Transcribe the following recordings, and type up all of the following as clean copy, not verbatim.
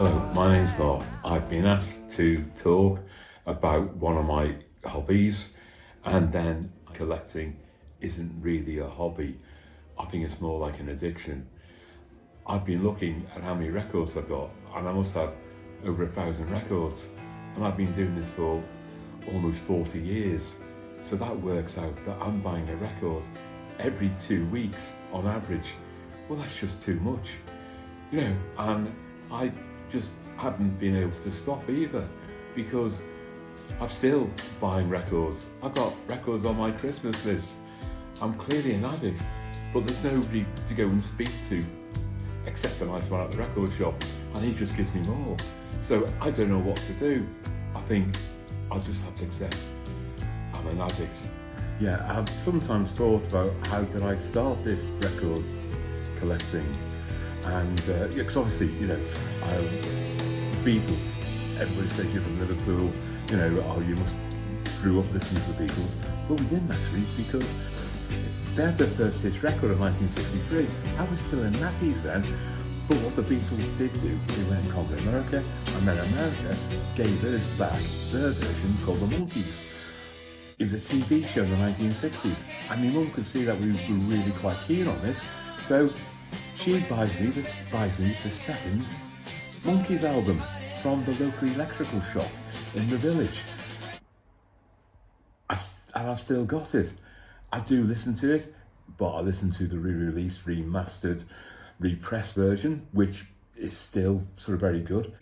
Hello, my name's Mark. I've been asked to talk about one of my hobbies, and then collecting isn't really a hobby. I think it's more like an addiction. I've been looking at how many records I've got, and I must have over 1,000 records. And I've been doing this for almost 40 years. So that works out that I'm buying a record every 2 weeks on average. Well, that's just too much, and I just haven't been able to stop either, because I'm still buying records. I've got records on my Christmas list. I'm clearly an addict, but there's nobody to go and speak to except the nice one at the record shop, and he just gives me more. So I don't know what to do. I think I'll just have to accept I'm an addict. Yeah, I've sometimes thought about how did I start this record collecting, and because obviously, Beatles. Everybody says you're from Liverpool. You must grew up listening to the Beatles, but we didn't actually, because they had their first hit record in 1963. I was still in nappies then. But what the Beatles did do, they went and conquered America, and then America gave us back their version called The Monkees. It was a TV show in the 1960s, and my mum could see that we were really quite keen on this, so she buys me the second Monkees album from the local electrical shop in the village. And I've still got it. I do listen to it, but I listen to the re-released, remastered, repressed version, which is still sort of very good.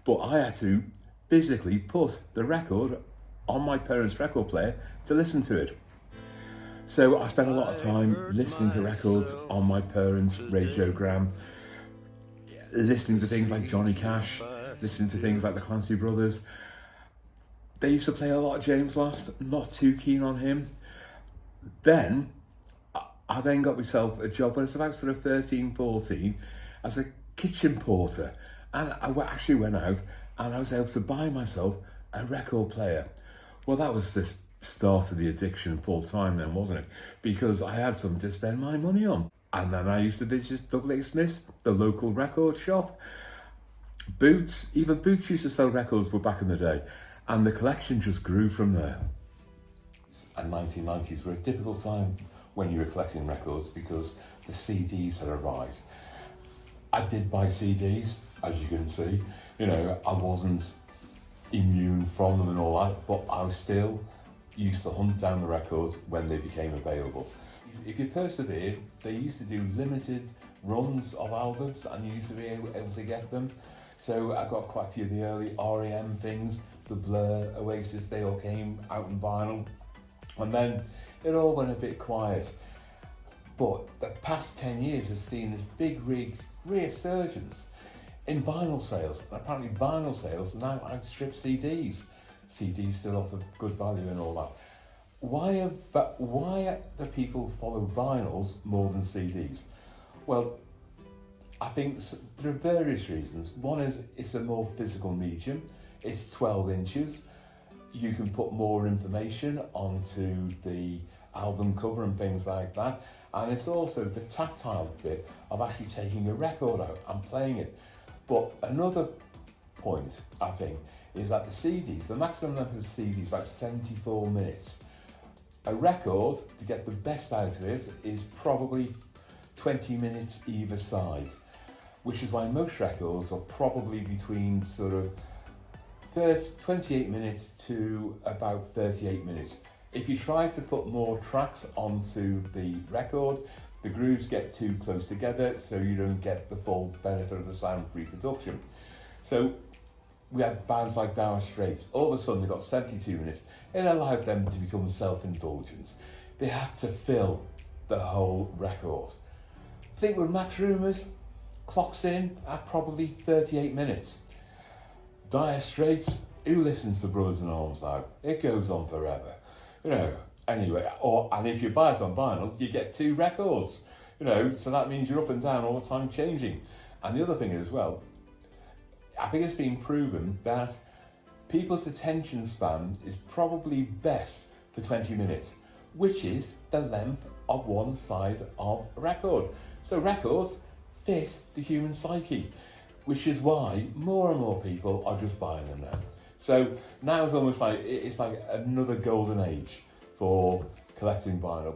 But I had to physically put the record on my parents' record player to listen to it. So I spent a lot of time listening to records on my parents' radiogram, listening to things like Johnny Cash, listening to things like the Clancy Brothers. They used to play a lot of James Last, not too keen on him. Then I then got myself a job when I was about sort of 13, 14 as a kitchen porter. And I actually went out and I was able to buy myself a record player. Well, that was the start of the addiction full time then, wasn't it? Because I had something to spend my money on. And then I used to visit Douglas Smith's, the local record shop. Boots, even Boots used to sell records back in the day. And the collection just grew from there. And 1990s were a difficult time when you were collecting records, because the CDs had arrived. I did buy CDs, as you can see. I wasn't immune from them and all that, but I was still used to hunt down the records when they became available. If you persevered, they used to do limited runs of albums, and you used to be able to get them. So I got quite a few of the early REM things, the Blur, Oasis, they all came out in vinyl. And then it all went a bit quiet. But the past 10 years has seen this big resurgence in vinyl sales. And apparently vinyl sales now outstrip CDs. CDs still offer good value and all that. Why do people follow vinyls more than CDs? Well, I think there are various reasons. One is it's a more physical medium. It's 12 inches. You can put more information onto the album cover and things like that. And it's also the tactile bit of actually taking a record out and playing it. But another point, I think, is that the CDs, the maximum length of the CD is about 74 minutes. A record, to get the best out of it, is probably 20 minutes either side, which is why most records are probably between sort of 28 minutes to about 38 minutes. If you try to put more tracks onto the record, the grooves get too close together, so you don't get the full benefit of the sound pre-production. So we had bands like Dire Straits. All of a sudden they got 72 minutes. It allowed them to become self-indulgent. They had to fill the whole record. Fleetwood Mac Rumours clocks in at probably 38 minutes. Dire Straits, who listens to Brothers in Arms now? It goes on forever. Anyway, and if you buy it on vinyl, you get 2 records. So that means you're up and down all the time changing. And the other thing is, well, I think it's been proven that people's attention span is probably best for 20 minutes, which is the length of one side of a record. So records fit the human psyche. which is why more and more people are just buying them now. So now it's almost like it's like another golden age for collecting vinyl.